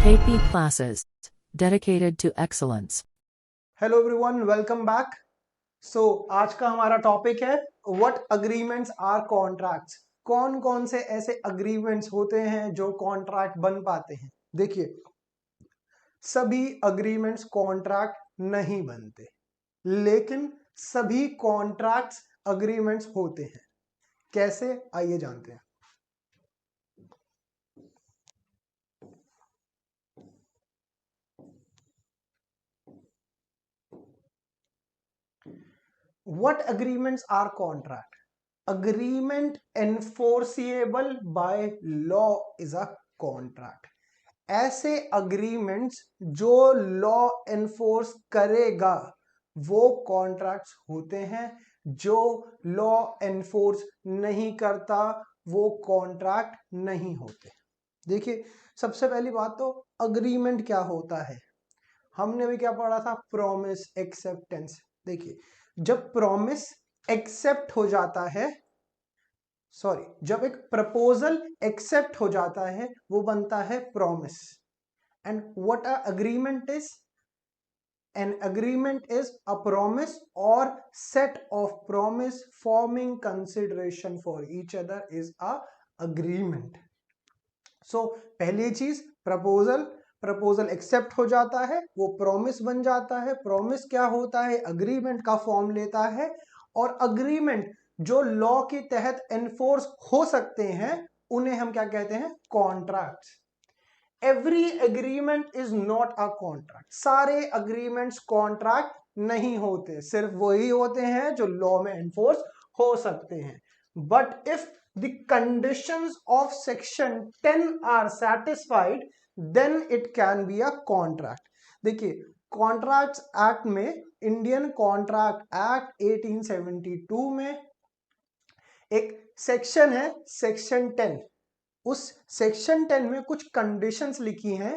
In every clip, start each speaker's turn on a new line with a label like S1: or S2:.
S1: KP classes dedicated to excellence.
S2: Hello everyone, welcome back. So आज का हमारा topic है व्हाट अग्रीमेंट्स आर कॉन्ट्रैक्ट्स। कौन कौन से ऐसे अग्रीमेंट्स होते हैं जो कॉन्ट्रैक्ट बन पाते हैं। देखिए, सभी अग्रीमेंट्स कॉन्ट्रैक्ट नहीं बनते, लेकिन सभी कॉन्ट्रैक्ट्स अग्रीमेंट्स होते हैं। कैसे, आइए जानते हैं। What agreements are contract? Agreement enforceable by law is a contract. ऐसे अग्रीमेंट्स जो लॉ एनफोर्स करेगा वो कॉन्ट्रैक्ट्स होते हैं। जो लॉ एनफोर्स नहीं करता वो कॉन्ट्रैक्ट नहीं होते। देखिए, सबसे पहली बात तो अग्रीमेंट क्या होता है। हमने भी क्या पढ़ा था, प्रॉमिस, एक्सेप्टेंस। देखिए, जब प्रॉमिस एक्सेप्ट हो जाता है, सॉरी, जब एक प्रपोजल एक्सेप्ट हो जाता है वो बनता है promise. And what a agreement is? An agreement is a promise or set of promise forming consideration for each other is a agreement. So पहली चीज प्रपोजल एक्सेप्ट हो जाता है, वो प्रॉमिस बन जाता है। प्रॉमिस क्या होता है? अग्रीमेंट का फॉर्म लेता है। और अग्रीमेंट जो लॉ के तहत एनफोर्स हो सकते हैं उन्हें हम क्या कहते हैं? Contracts. Every agreement is not a contract. सारे अग्रीमेंट्स कॉन्ट्रैक्ट नहीं होते, सिर्फ वही होते हैं जो लॉ में एनफोर्स हो सकते हैं। But if the conditions of section 10 are satisfied, then it can be a contract. देखिए, कॉन्ट्रैक्ट्स एक्ट में, इंडियन कॉन्ट्रैक्ट एक्ट 1872 में एक सेक्शन है, सेक्शन 10। उस सेक्शन 10 में कुछ कंडीशंस लिखी हैं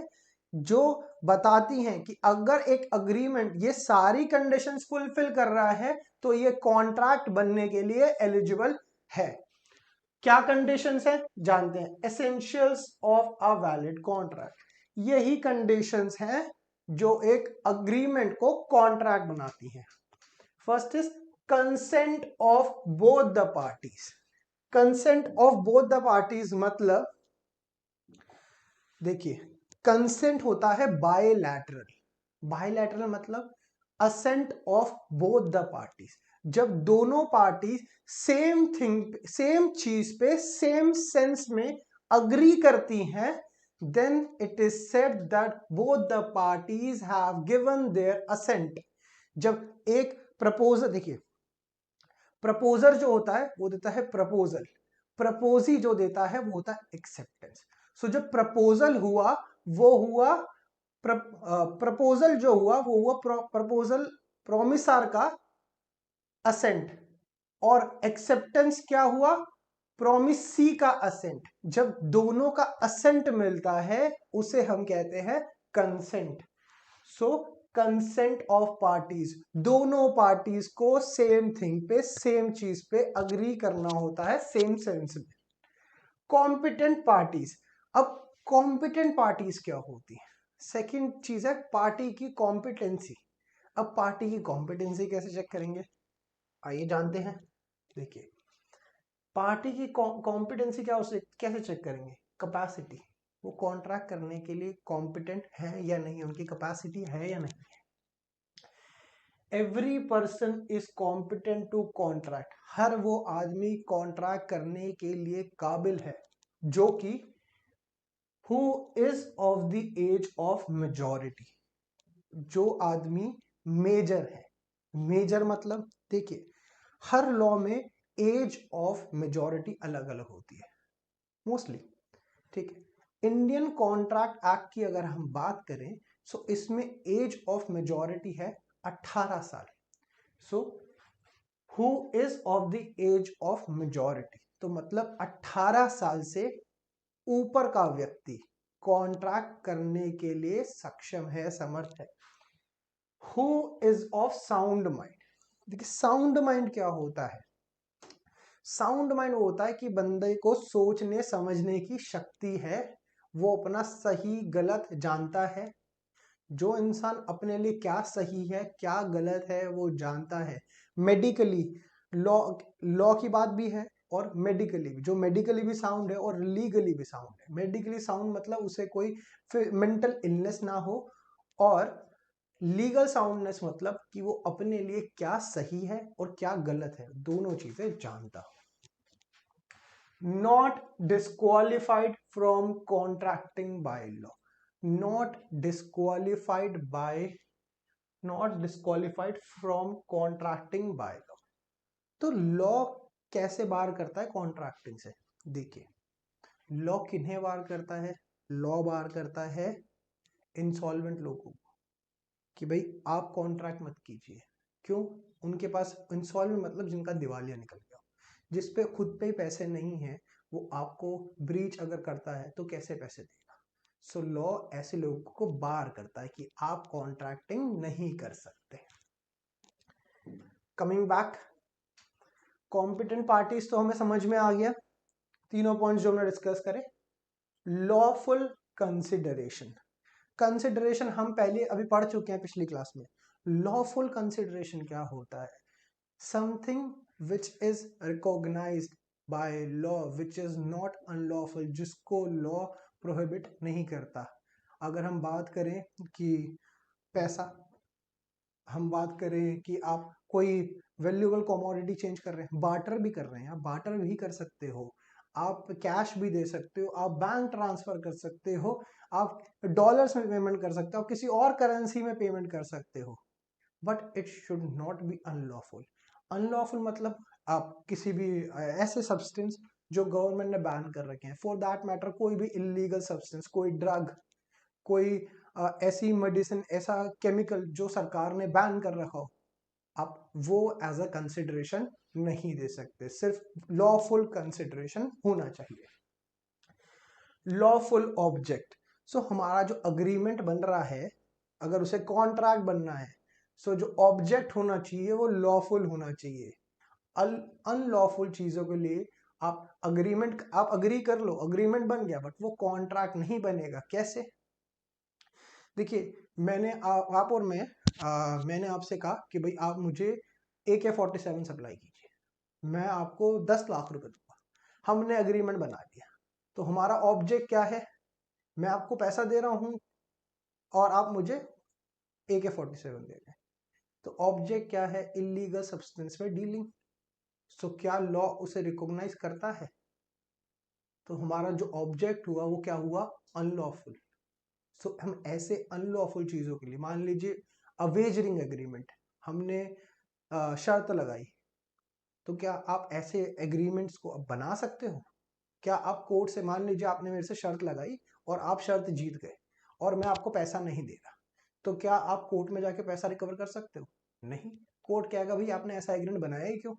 S2: जो बताती हैं कि अगर एक अग्रीमेंट ये सारी कंडीशंस फुलफिल कर रहा है तो ये कॉन्ट्रैक्ट बनने के लिए एलिजिबल है। क्या कंडीशंस है जानते हैं। Essentials of a valid contract, यही कंडीशंस हैं जो एक अग्रीमेंट को कॉन्ट्रैक्ट बनाती हैं। First is consent of both the parties. Consent of both the parties मतलब, देखिए, कंसेंट होता है बायलैटरल। बायलैटरल मतलब assent of both the parties. जब दोनों पार्टी सेम थिंग, सेम चीज पे, सेम सेंस में अग्री करती हैं, then it is said that both the parties have given their assent. जब एक प्रपोजल, देखिए, प्रपोजर जो होता है वो देता है प्रपोजल, प्रपोजी जो देता है वो होता है एक्सेप्टेंस। सो जब प्रपोजल हुआ वो हुआ प्रपोजल जो हुआ वो हुआ प्रपोजल प्रोमिसार का असेंट, और एक्सेप्टेंस क्या हुआ? प्रोमिसी का असेंट। जब दोनों का असेंट मिलता है उसे हम कहते हैं consent. So consent of parties, दोनों पार्टीज को सेम थिंग पे, सेम चीज पे अग्री करना होता है, सेम सेंस में। कॉम्पिटेंट पार्टीज, अब कॉम्पिटेंट पार्टीज क्या होती है? सेकंड चीज है पार्टी की कॉम्पिटेंसी। अब पार्टी की कॉम्पिटेंसी कैसे चेक करेंगे, आइए जानते हैं। देखिए, पार्टी की कॉम्पिटेंसी क्या, उसे कैसे चेक करेंगे? कैपेसिटी, वो कॉन्ट्रैक्ट करने के लिए कॉम्पिटेंट है या नहीं, उनकी कैपेसिटी है या नहीं। Every person is competent to contract, हर वो आदमी कॉन्ट्रैक्ट करने के लिए काबिल है जो कि who is of the age of majority, जो आदमी मेजर है। मेजर मतलब, देखिए, हर लॉ में एज ऑफ मेजॉरिटी अलग अलग होती है मोस्टली, ठीक है। इंडियन कॉन्ट्रैक्ट एक्ट की अगर हम बात करें सो इसमें एज ऑफ मेजॉरिटी है 18 साल। So who is of the age of majority, तो मतलब 18 साल से ऊपर का व्यक्ति कॉन्ट्रैक्ट करने के लिए सक्षम है, समर्थ है। Who is of sound mind, देखिए साउंड माइंड क्या होता है? साउंड माइंड होता है कि बंदे को सोचने समझने की शक्ति है वो अपना सही गलत जानता है। जो इंसान अपने लिए क्या सही है क्या गलत है वो जानता है। मेडिकली लॉ लॉ की बात भी है और मेडिकली भी, जो मेडिकली भी साउंड है और लीगली भी साउंड है। मेडिकली साउंड मतलब उसे कोई मेंटल इलनेस ना हो, और लीगल साउंडनेस मतलब कि वो अपने लिए क्या सही है और क्या गलत है दोनों चीजें जानता हो। Not disqualified from contracting by law. Not disqualified from contracting by law. तो लॉ कैसे बार करता है कॉन्ट्रैक्टिंग से? देखिए, लॉ किन्हें बार करता है? लॉ बार करता है इंसॉल्वेंट लोगों को कि भाई आप कॉन्ट्रैक्ट मत कीजिए। क्यों? उनके पास इंसॉल्वेंट मतलब जिनका दिवालिया निकल गया, जिस पे खुद पे पैसे नहीं है, वो आपको ब्रीच अगर करता है तो कैसे पैसे देगा? सो लॉ ऐसे लोगों को बार करता है कि आप कॉन्ट्रैक्टिंग नहीं कर सकते। कमिंग बैक, कॉम्पिटेंट पार्टीज तो हमें समझ में आ गया, तीनों पॉइंट्स जो हमने डिस्कस करे। लॉफुल कंसिडरेशन, कंसिडरेशन हम पहले अभी पढ़ चुके हैं पिछली क्लास में। लॉफुल कंसिडरेशन क्या होता है? Something which is recognised by law which is not unlawful, जिसको लॉ प्रोहिबिट नहीं करता। अगर हम बात करें कि पैसा, हम बात करें कि आप कोई वैल्यूएबल कमोडिटी चेंज कर रहे हैं, बार्टर भी कर रहे हैं, आप बार्टर भी कर सकते हो, आप कैश भी दे सकते हो, आप बैंक ट्रांसफर कर सकते हो, आप डॉलर्स में पेमेंट कर सकते हो, आप किसी और करेंसी में पेमेंट कर सकते हो, but it should not be unlawful. Unlawful मतलब आप किसी भी ऐसे सब्सटेंस जो गवर्नमेंट ने बैन कर रखे हैं, फॉर दैट मैटर कोई भी इलीगल सब्सटेंस, कोई ड्रग, कोई ऐसी मेडिसिन, ऐसा केमिकल जो सरकार ने बैन कर रखा हो, आप वो एज अ कंसिडरेशन नहीं दे सकते। सिर्फ लॉफुल कंसिडरेशन होना चाहिए। लॉफुल ऑब्जेक्ट, सो हमारा जो अग्रीमेंट बन रहा है, अगर उसे कॉन्ट्रैक्ट बनना है, सो जो ऑब्जेक्ट होना चाहिए वो लॉफुल होना चाहिए। अनलॉफुल चीजों के लिए आप अग्रीमेंट, आप अग्री कर लो, अग्रीमेंट बन गया, बट वो कॉन्ट्रैक्ट नहीं बनेगा। कैसे? देखिए, मैंने आप और मैंने आपसे कहा कि भाई आप मुझे AK-47 सप्लाई कीजिए, मैं आपको 10 लाख रुपए दूंगा, हमने एग्रीमेंट बना लिया। तो हमारा ऑब्जेक्ट क्या है? मैं आपको पैसा दे रहा हूं और आप मुझे AK-47 दे रहे हैं। तो ऑब्जेक्ट क्या है? इलीगल सब्सटेंस में डीलिंग। सो क्या लॉ उसे रिकॉग्नाइज करता है? तो हमारा जो ऑब्जेक्ट हुआ वो क्या हुआ? अनलॉफुल। सो हम ऐसे अनलॉफुल चीजों के लिए, मान लीजिए अवेजरिंग एग्रीमेंट, हमने शर्त लगाई, तो क्या आप ऐसे एग्रीमेंट्स को अब बना सकते हो? क्या आप कोर्ट से, मान लीजिए आपने मेरे से शर्त लगाई और आप शर्त जीत गए और मैं आपको पैसा नहीं दे रहा, तो क्या आप कोर्ट में जाके पैसा रिकवर कर सकते हो? नहीं। कोर्ट कहेगा भाई आपने ऐसा एग्रीमेंट बनाया ही क्यों?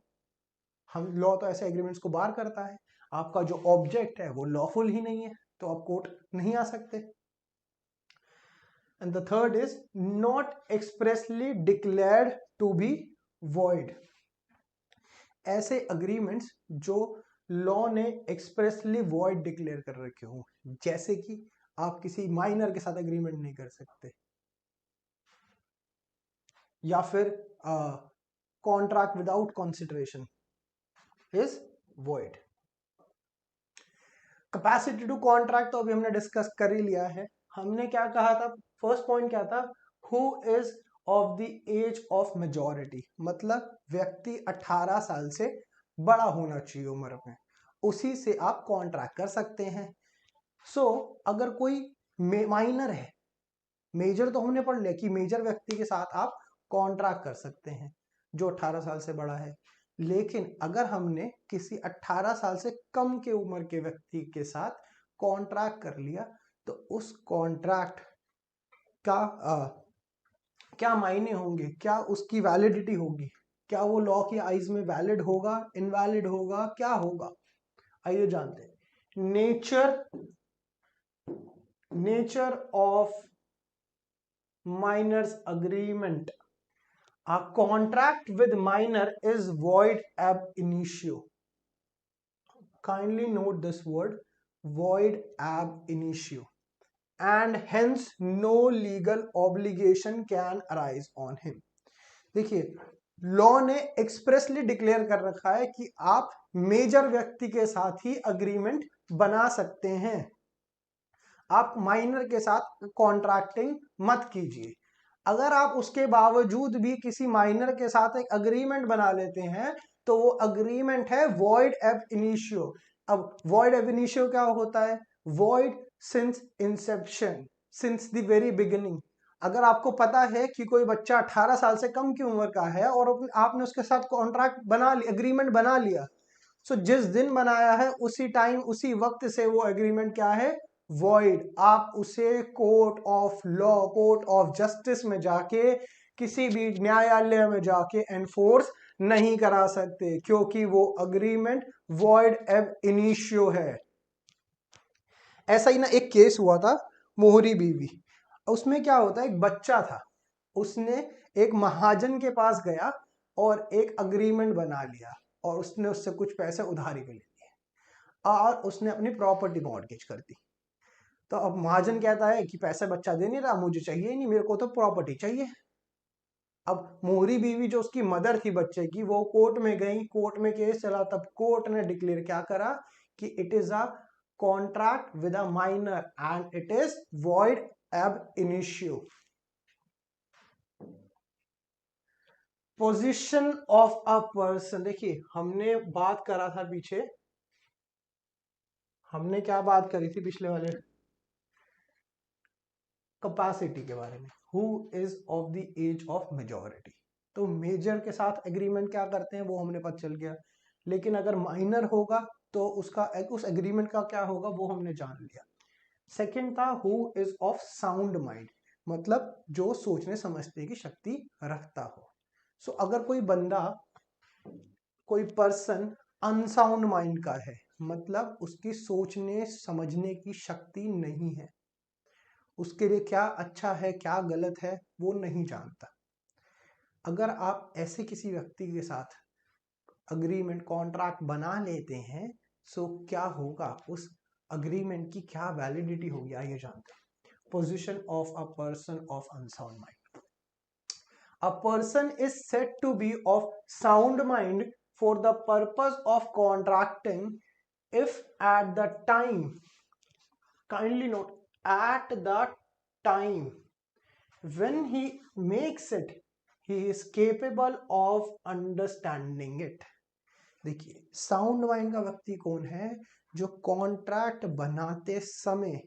S2: हम लॉ तो ऐसे एग्रीमेंट्स को बार करता है। आपका जो ऑब्जेक्ट है वो लॉफुल ही नहीं है, तो आप कोर्ट नहीं आ सकते। And the third is not expressly declared to be void. ऐसे अग्रीमेंट्स जो लॉ ने एक्सप्रेसली वॉइड डिक्लेयर कर रखे हो, जैसे कि आप किसी माइनर के साथ एग्रीमेंट नहीं कर सकते, या फिर contract without consideration is void. Capacity to contract तो अभी हमने डिस्कस कर ही लिया है। हमने क्या कहा था? फर्स्ट पॉइंट क्या था? Who is of the age of majority, मतलब व्यक्ति 18 साल से बड़ा होना चाहिए उम्र में, उसी से आप कॉन्ट्रैक्ट कर सकते हैं। सो अगर कोई माइनर है, मेजर तो हमने पढ़ लिया कि मेजर व्यक्ति के साथ आप कॉन्ट्रैक्ट कर सकते हैं जो 18 साल से बड़ा है, लेकिन अगर हमने किसी 18 साल से कम के उम्र के व्यक्ति के साथ कॉन्ट्रैक्ट कर लिया, तो उस कॉन्ट्रैक्ट का क्या मायने होंगे, क्या उसकी वैलिडिटी होगी, क्या वो लॉ की आइज में वैलिड होगा, इनवैलिड होगा, क्या होगा? आइए जानते हैं। Nature of minor's agreement. A contract with minor is void ab initio. Kindly note this word, void ab initio and hence no legal obligation can arise on him। देखिए, law ने expressly declare कर रखा है कि आप major व्यक्ति के साथ ही अग्रीमेंट बना सकते हैं, आप माइनर के साथ कॉन्ट्रैक्टिंग मत कीजिए। अगर आप उसके बावजूद भी किसी माइनर के साथ एक अग्रीमेंट बना लेते हैं तो वो अग्रीमेंट है वॉइड एब इनिशियो। अब वॉइड एब इनिशियो क्या होता है? Void since Inception, since the very beginning. अगर आपको पता है कि कोई बच्चा 18 साल से कम की उम्र का है और आपने उसके साथ कॉन्ट्रैक्ट बना लिया, एग्रीमेंट बना लिया, सो जिस दिन बनाया है उसी टाइम उसी वक्त से वो एग्रीमेंट क्या है? वॉइड। आप उसे court of law, court of justice में जाके, किसी भी न्यायालय में जाके एनफोर्स नहीं करा सकते, क्योंकि वो अग्रीमेंट वॉइड एब इनिशियो है। ऐसा ही ना एक केस हुआ था, मोहरी बीवी। उसमें क्या होता है, एक बच्चा था, उसने एक महाजन के पास गया और एक अग्रीमेंट बना लिया और उसने उससे कुछ पैसे उधारी पे ले लिए और उसने अपनी प्रॉपर्टी मॉर्गेज कर दी। तो अब महाजन कहता है कि पैसे बच्चा दे नहीं रहा, मुझे चाहिए ही नहीं, मेरे को तो प्रॉपर्टी चाहिए। अब मोहरी बीवी जो उसकी मदर थी बच्चे की, वो कोर्ट में गई, कोर्ट में केस चला, तब कोर्ट ने डिक्लेयर क्या करा कि it is a contract with a minor and it is void एब initio. Position of a person, देखिए हमने बात करा था पीछे, हमने क्या बात करी थी पिछले वाले कैपेसिटी के बारे में, who is of the age of majority. तो मेजर के साथ एग्रीमेंट क्या करते हैं वो हमने पता चल गया, लेकिन अगर माइनर होगा तो उसका उस एग्रीमेंट का क्या होगा वो हमने जान लिया। सेकंड था who is of sound mind, मतलब जो सोचने समझने की शक्ति रखता हो। सो अगर कोई बंदा, कोई पर्सन अनसाउंड माइंड का है, मतलब उसकी सोचने समझने की शक्ति नहीं है, उसके लिए क्या अच्छा है क्या गलत है वो नहीं जानता। अगर आप ऐसे किसी व्यक्ति के साथ अग्रीमेंट कॉन्ट्रैक्ट बना लेते हैं, सो क्या होगा, उस अग्रीमेंट की क्या वैलिडिटी होगी, आइए जानते हैं। Position of a person of unsound mind. A person is said to be of sound mind for the purpose of contracting if at the time, kindly note, at the time when he makes it he is capable of understanding it। देखिए, sound mind का व्यक्ति कौन है? जो contract बनाते समय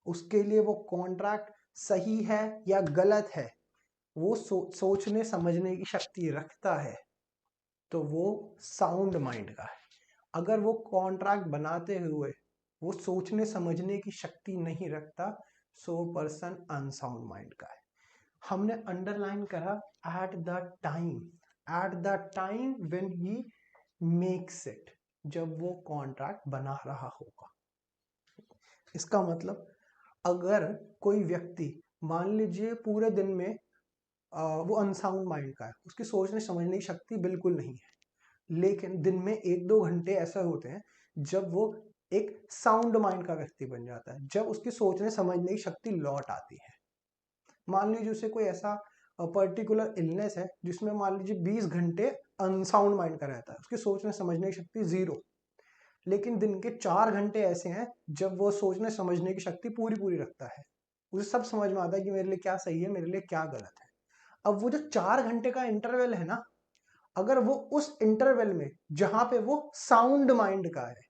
S2: उसके लिए वो कॉन्ट्रैक्ट सही है या गलत है वो सोचने समझने की शक्ति रखता है, तो वो साउंड माइंड का है। अगर वो कॉन्ट्रैक्ट बनाते हुए वो सोचने समझने की शक्ति नहीं रखता, सो पर्सन अनसाउंड माइंड का है। हमने अंडरलाइन करा at the time, at the time when he makes it, जब वो कॉन्ट्रैक्ट बना रहा होगा। इसका मतलब अगर कोई व्यक्ति मान लीजिए पूरे दिन में वो अनसाउंड माइंड का है, उसकी सोचने समझने की शक्ति बिल्कुल नहीं है, लेकिन दिन में 1-2 घंटे ऐसे होते हैं जब वो एक साउंड माइंड का व्यक्ति बन जाता है, जब उसकी सोचने समझने की शक्ति लौट आती है। मान लीजिए उसे कोई ऐसा पर्टिकुलर इलनेस है जिसमें मान लीजिए 20 घंटे अनसाउंड माइंड का रहता है, उसकी सोचने समझने की शक्ति 0, लेकिन दिन के 4 घंटे ऐसे हैं जब वो सोचने समझने की शक्ति पूरी पूरी रखता है, उसे सब समझ में आता है कि मेरे लिए क्या सही है, मेरे लिए क्या गलत है। अब वो जो 4 घंटे का इंटरवल है ना, अगर वो उस इंटरवल में जहां पे वो साउंड माइंड का है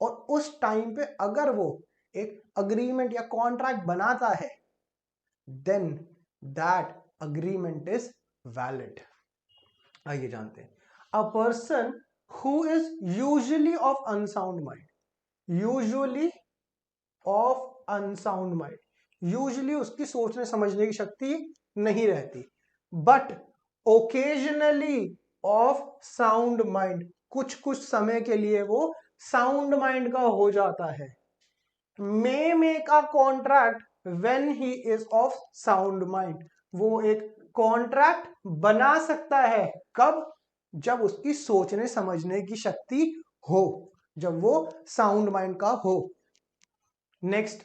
S2: और उस टाइम पे अगर वो एक अग्रीमेंट या कॉन्ट्रैक्ट बनाता है, then that agreement is valid. आइए जानते हैं। A person who is usually of unsound mind, usually of unsound mind, usually उसकी सोचने समझने की शक्ति नहीं रहती, but occasionally of sound mind, कुछ कुछ समय के लिए वो साउंड माइंड का हो जाता है। May make a contract when he is of sound mind, वो एक कॉन्ट्रैक्ट बना सकता है, कब? जब उसकी सोचने समझने की शक्ति हो, जब वो साउंड माइंड का हो। Next,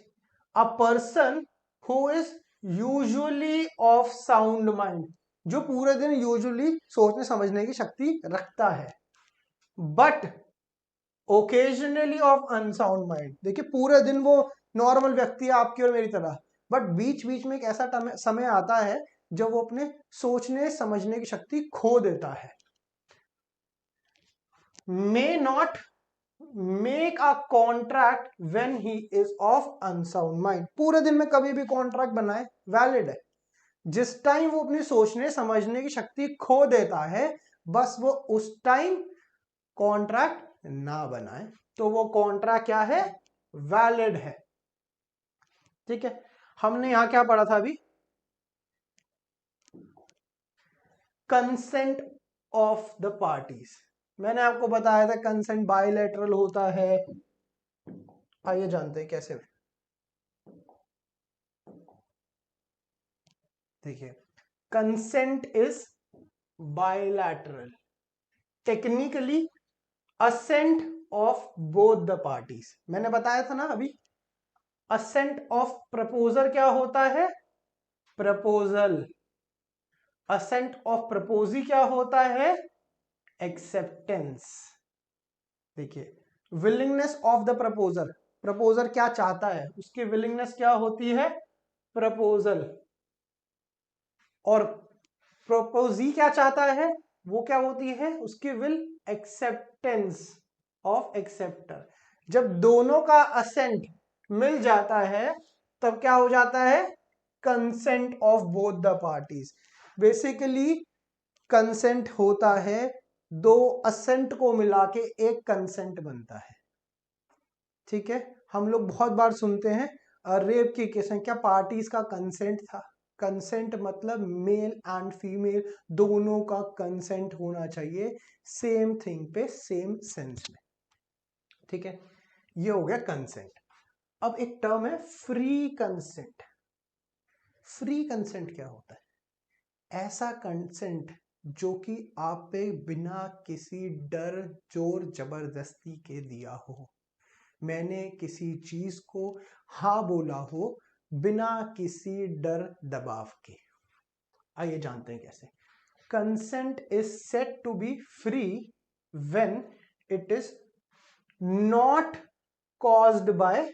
S2: a person who is usually of sound mind, जो पूरे दिन यूजुअली सोचने समझने की शक्ति रखता है, but occasionally of unsound mind. देखिए पूरे दिन वो नॉर्मल व्यक्ति है आपकी और मेरी तरह, बट बीच बीच में एक ऐसा समय आता है जब वो अपने सोचने समझने की शक्ति खो देता है। May not make a contract when he is of unsound mind, पूरे दिन में कभी भी कॉन्ट्रैक्ट बनाए वैलिड है। जिस टाइम वो अपनी सोचने समझने की शक्ति खो देता है, बस वो उस टाइम कॉन्ट्रैक्ट ना बनाए, तो वो कॉन्ट्रैक्ट क्या है, वैलिड है। ठीक है, हमने यहां क्या पढ़ा था अभी, कंसेंट ऑफ द पार्टीज। मैंने आपको बताया था कंसेंट बायलैटरल होता है। आइए जानते हैं कैसे। देखिए, consent is bilateral, technically assent of both the parties. मैंने बताया था ना अभी, असेंट ऑफ प्रपोजर क्या होता है, प्रपोजल। असेंट ऑफ प्रपोजी क्या होता है, एक्सेप्टेंस। देखिए, willingness of the proposer, proposer क्या चाहता है उसकी विलिंगनेस क्या होती है, प्रपोजल। और प्रपोजी क्या चाहता है, वो क्या होती है उसकी विल, एक्सेप्टेंस ऑफ एक्सेप्टर। जब दोनों का असेंट मिल जाता है तब क्या हो जाता है, consent of both the parties. Basically consent होता है दो असेंट को मिला के एक कंसेंट बनता है। ठीक है, हम लोग बहुत बार सुनते हैं रेप की केस में क्या पार्टीज का कंसेंट था। कंसेंट मतलब मेल एंड फीमेल दोनों का कंसेंट होना चाहिए सेम थिंग पे, सेम सेंस में। ठीक है, ये हो गया कंसेंट। अब एक टर्म है फ्री कंसेंट। फ्री कंसेंट क्या होता है, ऐसा कंसेंट जो कि आप पे बिना किसी डर जोर जबरदस्ती के दिया हो। मैंने किसी चीज को हाँ बोला हो बिना किसी डर दबाव के। आइए जानते हैं कैसे। Consent is said to be free when it is not caused by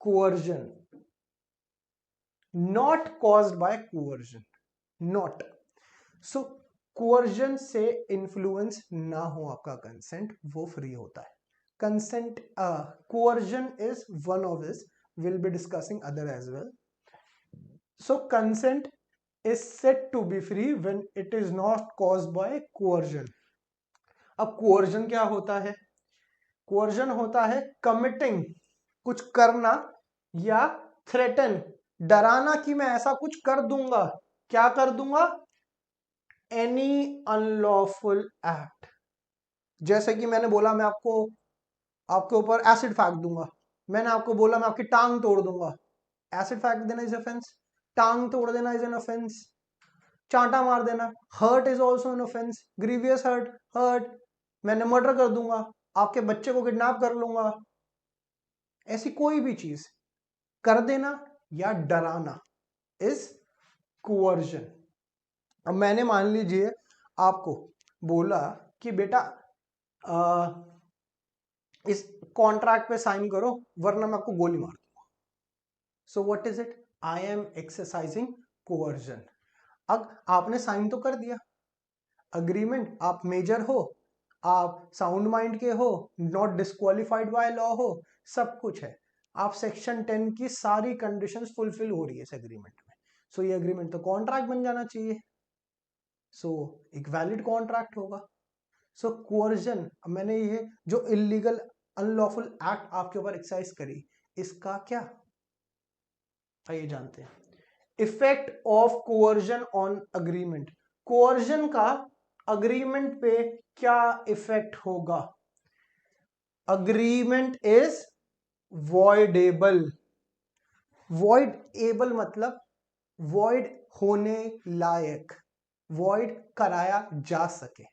S2: coercion, not caused by coercion, not। So coercion से इन्फ्लुएंस ना हो आपका कंसेंट, वो फ्री होता है। Consent coercion is one of this, will be discussing other as well. So consent is said to be free when it is not caused by coercion. अब coercion क्या होता है, कोअर्जन होता है कमिटिंग, कुछ करना, या थ्रेटन, डराना कि मैं ऐसा कुछ कर दूंगा। क्या कर दूंगा, एनी अनलॉफुल एक्ट। जैसे कि मैंने बोला मैं आपके ऊपर एसिड फेंक दूंगा, मैंने आपको बोला मैं आपकी टांग तोड़ दूंगा। एसिड फेंक देना इज ऑफेंस, टांग तोड़ देना इज एन ऑफेंस, चांटा मार देना, hurt is also an offence, grievous hurt, hurt. मैंने मर्डर कर दूंगा, आपके बच्चे को किडनैप कर लूंगा। ऐसी कोई भी चीज कर देना या डराना इज कोअर्जन। अब मैंने मान लीजिए आपको बोला कि बेटा इस कॉन्ट्रैक्ट पे साइन करो वरना मैं आपको गोली मार दूंगा। So what is it, I am exercising coercion. अब आपने साइन तो कर दिया अग्रीमेंट, आप मेजर हो, आप साउंड माइंड के हो, नॉट डिस्क्वालिफाइड बाय लॉ हो, सब कुछ है, आप सेक्शन 10 की सारी कंडीशंस फुलफिल हो रही है इस एग्रीमेंट में। सो ये एग्रीमेंट तो कॉन्ट्रैक्ट बन जाना चाहिए, सो एक वैलिड कॉन्ट्रैक्ट होगा। सो कोअर्जन, मैंने ये जो इलीगल अनलॉफुल एक्ट आपके ऊपर एक्सरसाइज करी, इसका क्या, आइए जानते हैं। Effect of coercion on agreement, coercion का अग्रीमेंट पे क्या इफेक्ट होगा। Agreement is voidable. वॉइडेबल मतलब वॉइड होने लायक, वॉइड कराया जा सके,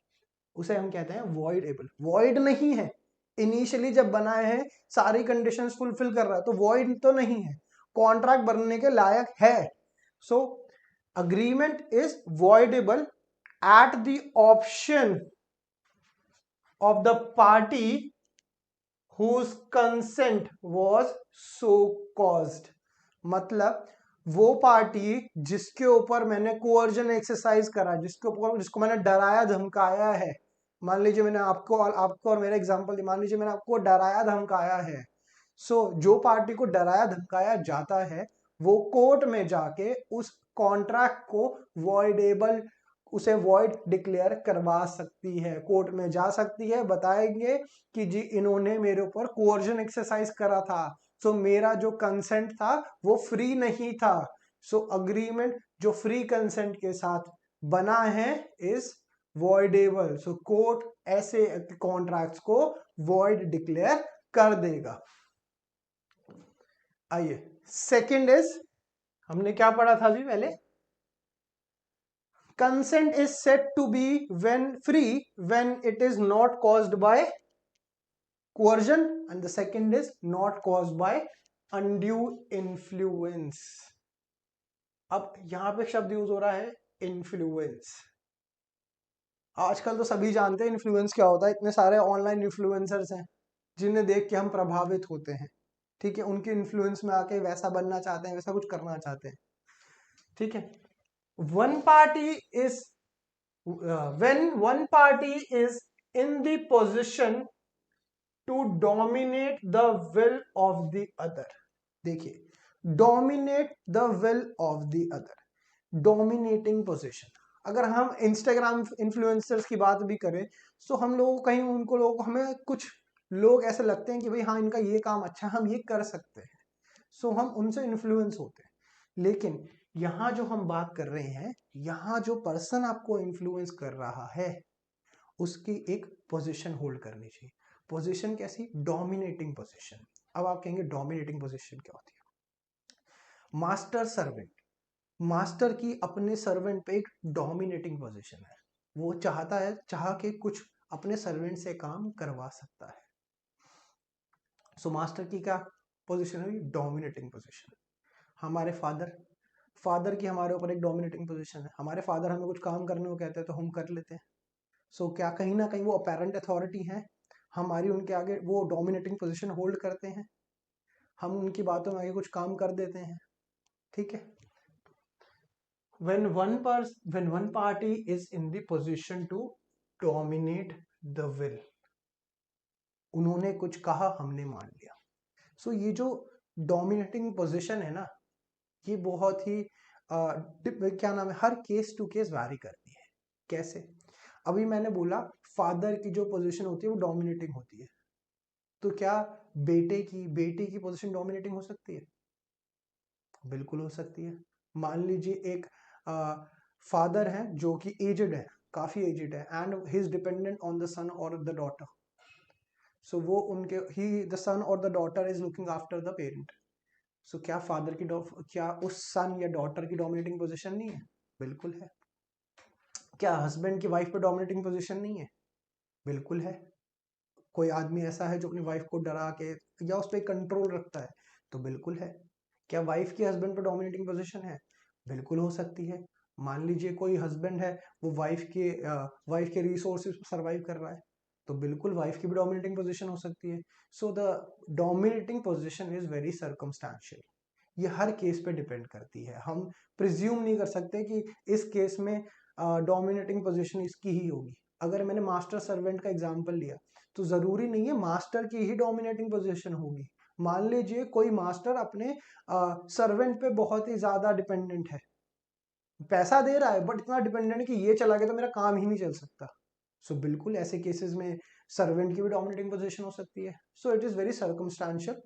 S2: उसे हम कहते हैं वॉइडेबल। वॉइड नहीं है, इनिशियली जब बनाए हैं सारी कंडीशंस फुलफिल कर रहा है, तो वॉइड तो नहीं है, कॉन्ट्रैक्ट बनने के लायक है. So agreement is voidable at the option of the party whose consent was so caused. मतलब वो पार्टी जिसके ऊपर मैंने कोअर्जन एक्सरसाइज करा, जिसको मैंने डराया धमकाया है. मान लीजिए मैंने आपको और मेरा एग्जांपल, मान लीजिए मैंने आपको डराया धमकाया है. जो पार्टी को डराया धमकाया जाता है वो कोर्ट में जाके उस कॉन्ट्रैक्ट को वॉइडेबल, उसे वॉइड डिक्लेयर करवा सकती है, कोर्ट में जा सकती है, बताएंगे कि जी इन्होंने मेरे ऊपर कोअर्जन एक्सरसाइज करा था, सो मेरा जो कंसेंट था वो फ्री नहीं था. सो अग्रीमेंट जो फ्री कंसेंट के साथ बना है इज वॉइडेबल. सो कोर्ट ऐसे कॉन्ट्रैक्ट्स को वॉइड डिक्लेयर कर देगा. आइए सेकंड इज, हमने क्या पढ़ा था अभी पहले, consent is said to be when free when it is not caused by coercion, and the second is not caused by undue influence. अब यहां पे शब्द यूज हो रहा है इन्फ्लुएंस. आजकल तो सभी जानते हैं इन्फ्लुएंस क्या होता है, इतने सारे ऑनलाइन इन्फ्लुएंसर्स हैं जिन्हें देख के हम प्रभावित होते हैं. ठीक है, उनके इन्फ्लुएंस में आके वैसा बनना चाहते हैं, वैसा कुछ करना चाहते हैं. ठीक है, one party is when one party is in the position to dominate the will of the other. देखिए, dominate the will of the other, dominating position. अगर हम इंस्टाग्राम इन्फ्लुएंसर्स की बात भी करें तो हम लोग कहीं उनको लोग हमें कुछ लोग ऐसे लगते हैं कि भाई हाँ इनका ये काम अच्छा है, हम ये कर सकते हैं, सो हम उनसे इन्फ्लुएंस होते हैं. लेकिन यहां जो हम बात कर रहे हैं, यहां जो पर्सन आपको इन्फ्लुएंस कर रहा है उसकी एक पोजीशन होल्ड करनी चाहिए. पोजीशन कैसी? Dominating position. अब आप कहेंगे डोमिनेटिंग पोजीशन क्या होती है? मास्टर सर्वेंट, मास्टर की अपने सर्वेंट पे एक डोमिनेटिंग पोजीशन है. वो चाहता है, चाह के कुछ अपने सर्वेंट से काम करवा सकता है. सो मास्टर की क्या पोजीशन है? Dominating position. हमारे फादर की हमारे ऊपर एक डोमिनेटिंग पोजीशन है. हमारे फादर हमें कुछ काम करने को कहते हैं तो हम कर लेते हैं. सो क्या कहीं ना कहीं वो अपेरेंट अथॉरिटी है हमारी, उनके आगे वो डोमिनेटिंग पोजीशन होल्ड करते हैं, हम उनकी बातों में आगे कुछ काम कर देते हैं. ठीक है, when one party is in the position to dominate the will, उन्होंने कुछ कहा हमने मान लिया. सो ये जो डोमिनेटिंग पोजीशन है ना, ये बहुत ही क्या नाम है, हर केस टू केस वैरी करती है. कैसे? अभी मैंने बोला फादर की जो पोजीशन होती है वो डोमिनेटिंग होती है, तो क्या बेटे की पोजीशन डोमिनेटिंग हो सकती है? बिल्कुल हो सकती है. मान लीजिए एक फादर है जो कि एजेड है, काफी एजेड है, and he is dependent on the son और द डॉटर. सो वो उनके द सन और the daughter is looking after the parent. So क्या क्या उस सन या डॉटर की डोमिनेटिंग पोजीशन नहीं है? बिल्कुल है. क्या हस्बैंड की वाइफ पे डोमिनेटिंग पोजीशन नहीं है? बिल्कुल है. कोई आदमी ऐसा है जो अपनी वाइफ को डरा के या उस पर कंट्रोल रखता है? तो बिल्कुल है. क्या वाइफ की हस्बैंड पे डोमिनेटिंग पोजीशन है? बिल्कुल हो सकती है. मान लीजिए कोई हस्बैंड है वो वाइफ के रिसोर्सेज पर सर्वाइव कर रहा है, तो बिल्कुल वाइफ की भी डोमिनेटिंग पोजीशन हो सकती है. So the dominating position is very circumstantial. ये हर केस पे डिपेंड करती है. हम प्रिज्यूम नहीं कर सकते कि इस केस में डोमिनेटिंग पोजीशन इसकी ही होगी. अगर मैंने मास्टर सर्वेंट का एग्जांपल लिया तो जरूरी नहीं है मास्टर की ही डोमिनेटिंग पोजीशन होगी. मान लीजिए कोई मास्टर अपने सर्वेंट पे बहुत ही ज्यादा डिपेंडेंट है, पैसा दे रहा है बट इतना डिपेंडेंट है कि ये चला गया तो मेरा काम ही नहीं चल सकता. सो बिल्कुल ऐसे केसेस में सर्वेंट की भी डोमिनेटिंग पोजीशन हो सकती है. So it is very circumstantial,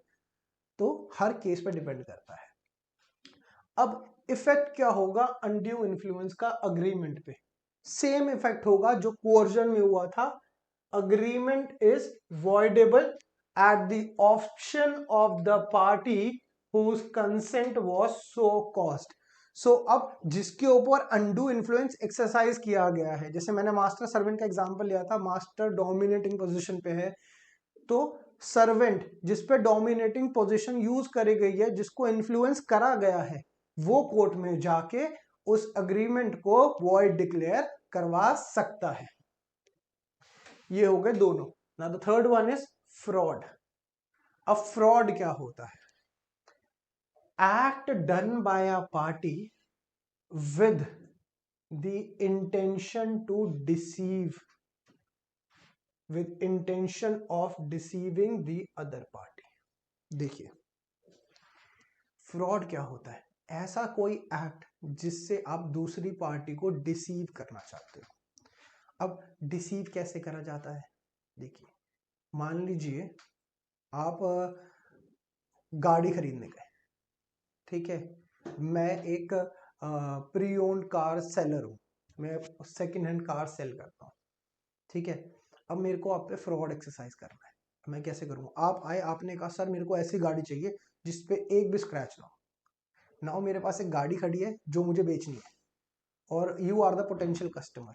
S2: तो हर केस पे डिपेंड करता है. अब इफेक्ट क्या होगा अनड्यू इन्फ्लुएंस का अग्रीमेंट पे? सेम इफेक्ट होगा जो कोर्जन में हुआ था. Agreement is voidable at the option of the party whose consent was so caused. So अब जिसके ऊपर अनडू इन्फ्लुएंस एक्सरसाइज किया गया है, जैसे मैंने मास्टर सर्वेंट का एग्जांपल लिया था, मास्टर डोमिनेटिंग पोजीशन पे है, तो सर्वेंट जिस पे डोमिनेटिंग पोजीशन यूज करी गई है, जिसको इन्फ्लुएंस करा गया है, वो कोर्ट में जाके उस अग्रीमेंट को वॉइड डिक्लेयर करवा सकता है। ये हो गए दोनों। ना the third one is fraud. अब फ्रॉड क्या होता है? Act done by a party with the intention to deceive, with intention of deceiving the other party। देखिए फ्रॉड क्या होता है? ऐसा कोई एक्ट जिससे आप दूसरी पार्टी को डिसीव करना चाहते हो। अब डिसीव कैसे करा जाता है? देखिए मान लीजिए आप गाड़ी खरीदने गए, ठीक है, मैं एक प्री ओन्ड कार सेलर हूं, मैं सेकंड हैंड कार सेल करता हूं, ठीक है। अब मेरे को आप पे फ्रॉड एक्सरसाइज करना है, मैं कैसे करूंगा? आप आए, आपने कहा सर मेरे को ऐसी गाड़ी चाहिए जिसपे एक भी स्क्रैच ना हो। नाउ मेरे पास एक गाड़ी खड़ी है जो मुझे बेचनी है और you are the potential customer,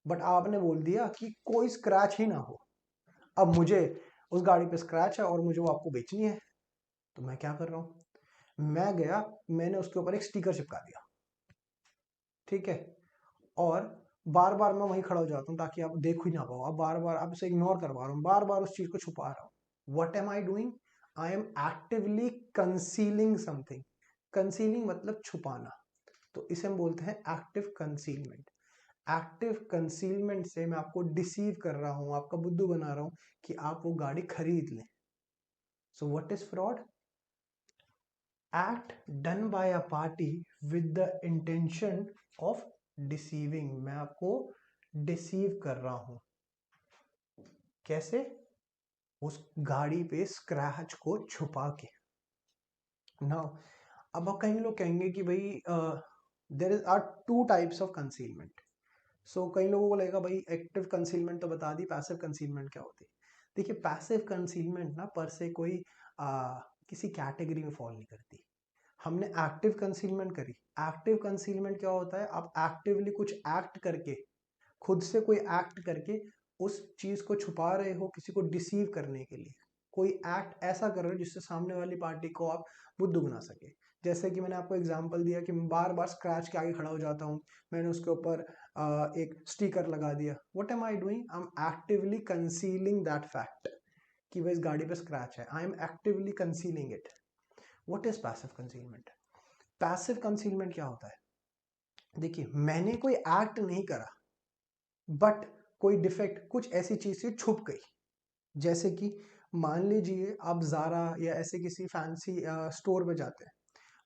S2: but आपने बोल दिया कि कोई स्क्रैच ही ना हो। अब मुझे उस गाड़ी पे स्क्रैच है और मुझे वो आपको बेचनी है, तो मैं क्या कर रहा हूं? मैं गया, मैंने उसके ऊपर एक स्टिकर चिपका दिया, ठीक है, और बार बार मैं वहीं खड़ा हो जाता हूँ ताकि आप देख ही ना पाओ। अब बार बार आपसे इग्नोर करवा रहा हूँ, बार बार उस चीज को छुपा रहा हूँ। What am I doing? I am actively concealing something. Concealing मतलब छुपाना, तो इसे हम बोलते हैं एक्टिव कंसीलमेंट। एक्टिव कंसीलमेंट से मैं आपको डिसीव कर रहा हूँ, आपका बुद्धू बना रहा हूँ कि आप वो गाड़ी खरीद लें। So what is fraud? Act done by a party with the intention of deceiving. मैं आपको डिसीव कर रहा हूं। कैसे? उस गाड़ी पे स्क्रैच को छुपा के। नाउ अब कई लोग कहेंगे कि भाई there is are two types of concealment. So कई लोगों को लगेगा भाई एक्टिव कंसीलमेंट तो बता दी, पैसिव कंसीलमेंट क्या होती है? देखिए पैसिव कंसीलमेंट ना पर से कोई किसी कैटेगरी में फॉल नहीं करती। हमने एक्टिव कंसीलमेंट करी। एक्टिव कंसीलमेंट क्या होता है? आप एक्टिवली कुछ एक्ट करके, खुद से कोई एक्ट करके उस चीज को छुपा रहे हो किसी को डिसीव करने के लिए। कोई एक्ट ऐसा कर रहे हो जिससे सामने वाली पार्टी को आप बुद्धू बना सके। जैसे कि मैंने आपको एग्जांपल दिया कि मैं बार बार स्क्रैच के आगे खड़ा हो जाता हूँ, मैंने उसके ऊपर एक स्टिकर लगा दिया। What am I doing? I am actively concealing that fact कि भाई इस गाड़ी पे स्क्रैच है। I am actively concealing it. What is passive concealment? Passive concealment क्या होता है? देखिए मैंने कोई एक्ट नहीं करा, बट कोई डिफेक्ट, कुछ ऐसी चीज से छुप गई। जैसे कि मान लीजिए आप ज़ारा या ऐसे किसी फैंसी स्टोर पे जाते हैं,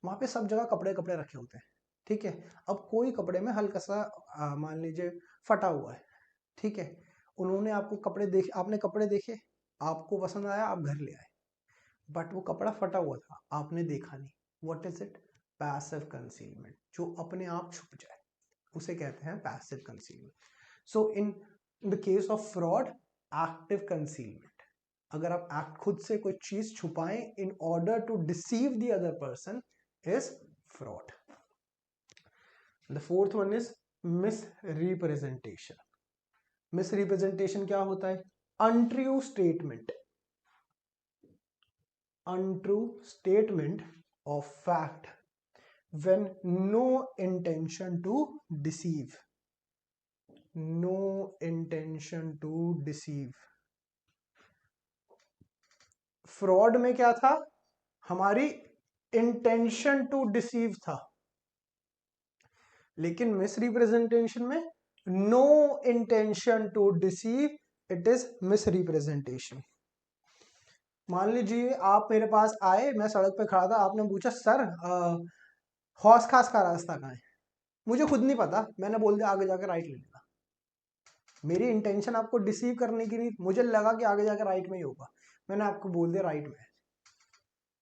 S2: वहां पे सब जगह कपड़े कपड़े रखे होते हैं, ठीक है। अब कोई कपड़े में हल्का सा मान लीजिए फटा हुआ है, ठीक है। उन्होंने आपको कपड़े देखे, आपने कपड़े देखे, आपको पसंद आया, आप घर ले आए, बट वो कपड़ा फटा हुआ था, आपने देखा नहीं। What is it? Passive concealment. जो अपने आप छुप जाए उसे कहते हैं passive concealment. So in the case of fraud, active concealment, अगर आप एक्ट खुद से कोई चीज छुपाएं in order to deceive the other person, is fraud. The fourth one is misrepresentation. Misrepresentation क्या होता है? Untrue statement, untrue statement of fact when no intention to deceive, no intention to deceive। Fraud में क्या था? हमारी intention to deceive था, लेकिन misrepresentation में no intention to deceive, it is misrepresentation. मान लीजिए आप मेरे पास आए, मैं सड़क पे खड़ा था, आपने पूछा सर हौस खास का रास्ता कहाँ है? मुझे खुद नहीं पता, मैंने बोल दिया आगे जाकर राइट ले लेना। मेरी इंटेंशन आपको डिसीव करने की नहीं, मुझे लगा कि आगे जाकर राइट में ही होगा, मैंने आपको बोल दिया राइट में।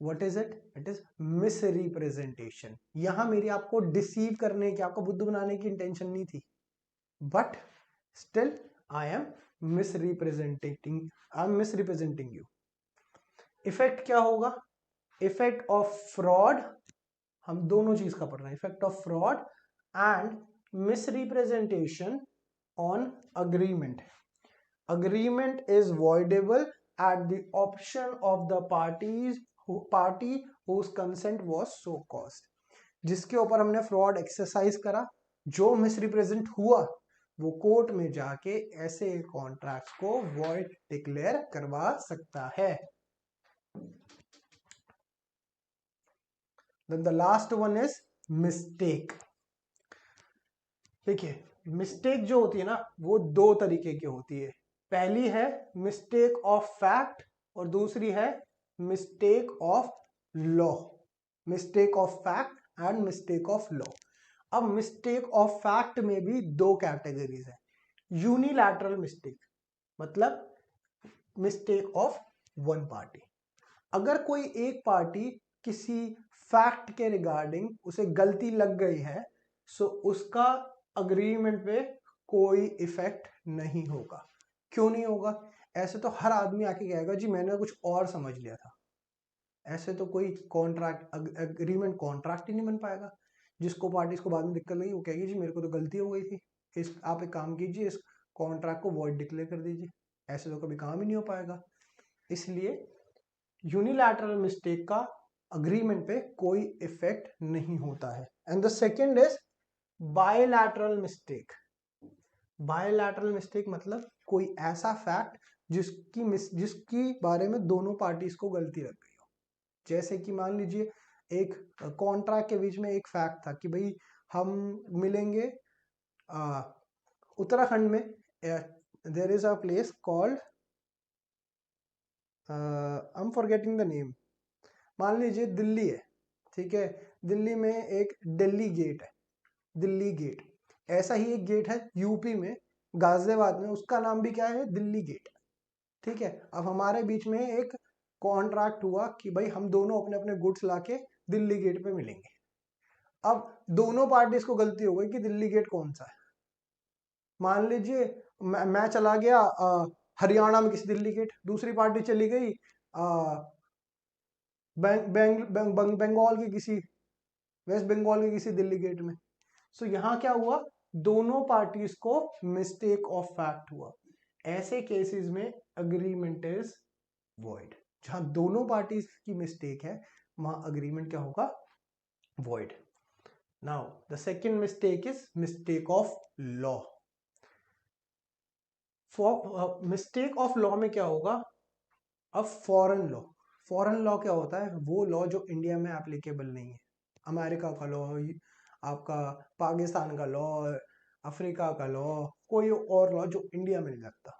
S2: What is it? It is miss representation. यहां मेरी आपको डिसीव करने की, आपको बुद्धू बनाने की इंटेंशन नहीं थी, but still I am misrepresenting you. Effect क्या होगा? इफेक्ट ऑफ फ्रॉड, हम दोनों चीज का पढ़ रहे हैं, effect of fraud and misrepresentation on agreement. Agreement is voidable at the option of the party whose consent was so caused. जिसके ऊपर हमने फ्रॉड एक्सरसाइज करा, जो मिसरिप्रेजेंट हुआ, वो कोर्ट में जाके ऐसे कॉन्ट्रैक्ट को वॉइड डिक्लेयर करवा सकता है. Then the last one is mistake. देखिए मिस्टेक जो होती है ना वो दो तरीके की होती है. पहली है मिस्टेक ऑफ फैक्ट और दूसरी है mistake of law. Mistake of fact and mistake of law. अब मिस्टेक ऑफ फैक्ट में भी दो कैटेगरीज है. यूनिलैटरल मिस्टेक मतलब मिस्टेक ऑफ वन पार्टी. अगर कोई एक पार्टी किसी फैक्ट के रिगार्डिंग उसे गलती लग गई है, सो उसका अग्रीमेंट पे कोई इफेक्ट नहीं होगा. क्यों नहीं होगा? ऐसे तो हर आदमी आके कहेगा जी मैंने कुछ और समझ लिया था. ऐसे तो कोई कॉन्ट्रैक्ट अग्रीमेंट कॉन्ट्रैक्ट ही नहीं बन पाएगा. जिसको पार्टीज को बाद में दिक्कत लगी वो कहेगी जी मेरे को तो गलती हो गई थी, आप एक काम कीजिए, इस कॉन्ट्रैक्ट को वॉइड डिक्लेयर कर दीजिए. ऐसे तो कभी काम ही नहीं हो पाएगा. इसलिए यूनिलैटरल मिस्टेक का अग्रीमेंट पे कोई इफेक्ट नहीं होता है. And the second is bilateral mistake. Bilateral mistake मतलब कोई ऐसा फैक्ट जिसकी बारे में दोनों पार्टीज को गलती लग गई हो. जैसे कि मान लीजिए एक कॉन्ट्रैक्ट के बीच में एक फैक्ट था कि भाई हम मिलेंगे उत्तराखंड में. There is a place called I am forgetting the name. मान लीजिए दिल्ली है, ठीक है. दिल्ली में एक दिल्ली गेट है, दिल्ली गेट. ऐसा ही एक गेट है यूपी में गाजियाबाद में, उसका नाम भी क्या है? दिल्ली गेट. ठीक है. अब हमारे बीच में एक कॉन्ट्रैक्ट हुआ कि भाई हम दोनों अपने अपने गुड्स लाके दिल्ली गेट पे मिलेंगे. अब दोनों पार्टीज को गलती हो गई कि दिल्ली गेट कौन सा है. मान लीजिए मैं चला गया हरियाणा में किसी दिल्ली गेट, दूसरी पार्टी चली गई बंगाल के किसी, वेस्ट बंगाल के किसी दिल्ली गेट में. सो यहाँ क्या हुआ? दोनों पार्टीज को मिस्टेक ऑफ फैक्ट हुआ. ऐसे केसेस में अग्रीमेंट इज वॉइड. जहां दोनों पार्टीज की मिस्टेक है वहां अग्रीमेंट क्या होगा? Void. Now the second mistake is mistake of law. Mistake of law में क्या होगा? अब फॉरेन लॉ. फॉरेन लॉ क्या होता है? वो लॉ जो इंडिया में एप्लीकेबल नहीं है. अमेरिका का लॉ, आपका पाकिस्तान का लॉ, अफ्रीका का लॉ, कोई और लॉ जो इंडिया में नहीं लगता.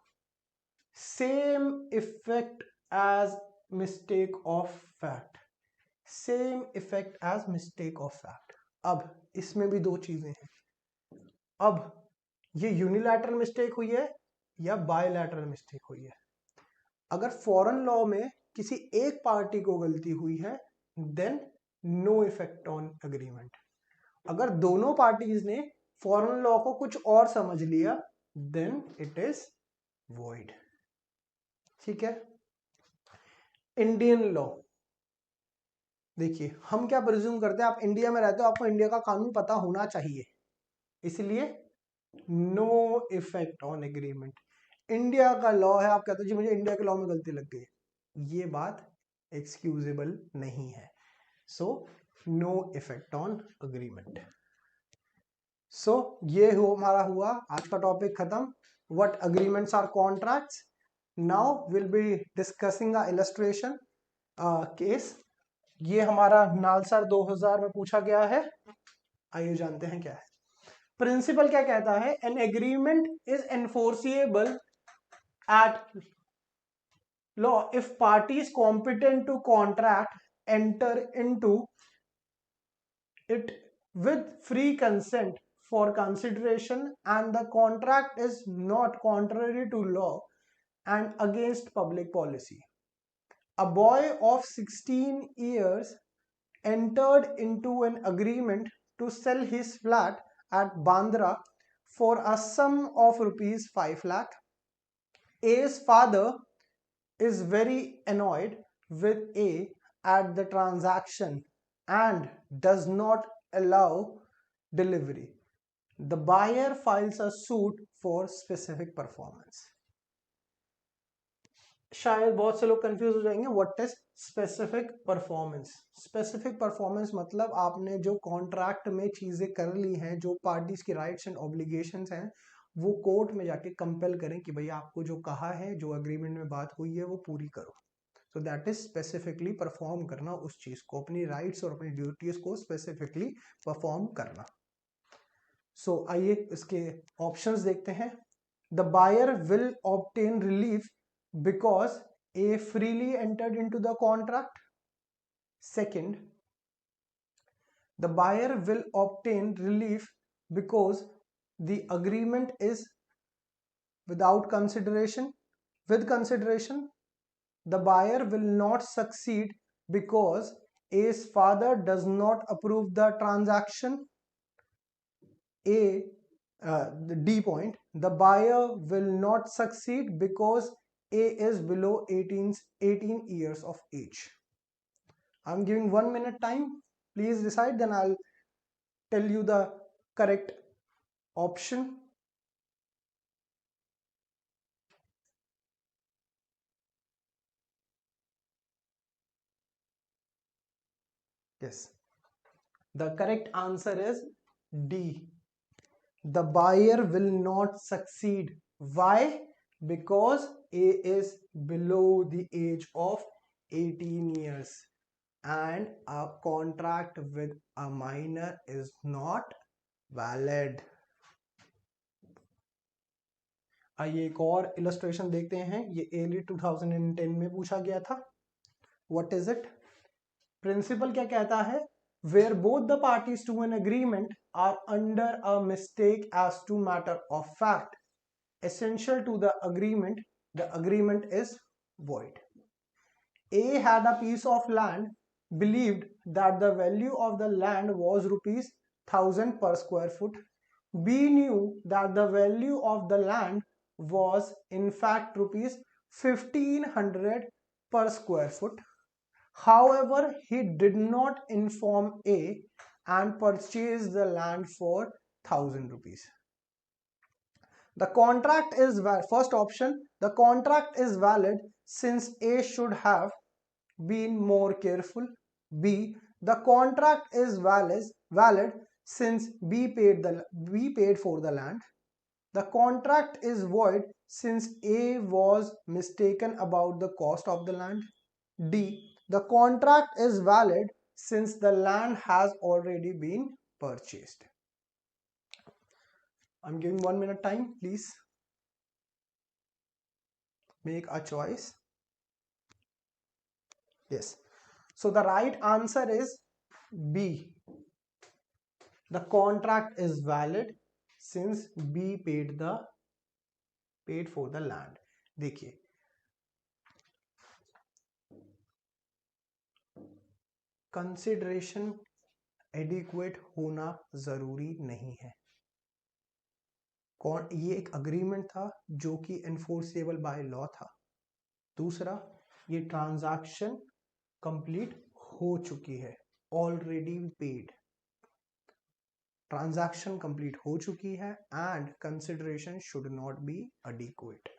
S2: Same effect as mistake of fact. Same effect as mistake of fact. अब इसमें भी दो चीजें हैं. अब ये यूनिलैटरल मिस्टेक हुई है या बायलैटरल मिस्टेक हुई है. अगर फॉरेन लॉ में किसी एक पार्टी को गलती हुई है then no effect on agreement. अगर दोनों पार्टीज ने फॉरेन लॉ को कुछ और समझ लिया देन इट इज वॉइड. ठीक है. Indian law. देखिए हम क्या प्रिज्यूम करते हैं, आप इंडिया में रहते हो, आपको इंडिया का कानून पता होना चाहिए, इसलिए no effect on agreement. India का लॉ है, आप कहते हो जी मुझे इंडिया के लॉ में गलती लग गई, ये बात एक्सक्यूजेबल नहीं है. So no effect on agreement. So ये हमारा हुआ आज का टॉपिक खत्म. What agreements are contracts. Now will be discussing a illustration case. ये हमारा नालसर 2000 में पूछा गया है. आइए जानते हैं क्या है. प्रिंसिपल क्या कहता है? An agreement is enforceable at law if parties competent to contract enter into it with free consent for consideration and the contract is not contrary to law and against public policy. A boy of 16 years entered into an agreement to sell his flat at Bandra for a sum of rupees 5 lakh. A's father is very annoyed with A at the transaction and does not allow delivery. The buyer files a suit for specific performance. शायद बहुत से लोग confuse हो जाएंगे, what is specific performance. Specific performance मतलब आपने जो contract में चीजें कर ली हैं, जो पार्टीज की राइट्स एंड ऑब्लिगेशंस हैं, वो कोर्ट में जाके कंपेल करें कि भैया आपको जो कहा है, जो अग्रीमेंट में बात हुई है, वो पूरी करो। So that is specifically perform करना उस चीज को, अपनी राइट्स और अपनी ड्यूटीज को स्पेसिफिकली परफॉर्म करना। सो आइए इसके ऑप्शंस देखते हैं। The buyer will obtain relief because A freely entered into the contract. Second, the buyer will obtain relief because the agreement is without consideration. With consideration, the buyer will not succeed because A's father does not approve the transaction. The D point, the buyer will not succeed because A is below 18 years of age. I'm giving 1 minute time. Please decide, then I'll tell you the correct option. Yes. The correct answer is D. The buyer will not succeed. Why? Because A is below the age of 18 years and a contract with a minor is not valid. आइए एक और illustration देखते हैं। ये Eli 2010 में पूछा गया था। What is it? प्रिंसिपल क्या कहता है? Where both the parties to an agreement are under a mistake as to matter of fact essential to the agreement is void. A had a piece of land, believed that the value of the land was rupees 1000 per square foot. B knew that the value of the land was in fact rupees 1500 per square foot. However, he did not inform A and purchased the land for 1000 rupees. The contract is first option, the contract is valid since A should have been more careful. B, the contract is valid since B paid for the land. The contract is void since A was mistaken about the cost of the land. D, the contract is valid since the land has already been purchased. I'm giving 1 minute time, please make a choice. Yes. So the right answer is B. The contract is valid since B paid for the land. देखिए, consideration adequate होना जरूरी नहीं है। ये एक agreement था जो कि एनफोर्सेबल बाय लॉ था। दूसरा, ये ट्रांजैक्शन कंप्लीट हो चुकी है, ऑलरेडी पेड। ट्रांजैक्शन कंप्लीट हो चुकी है and consideration should not be adequate.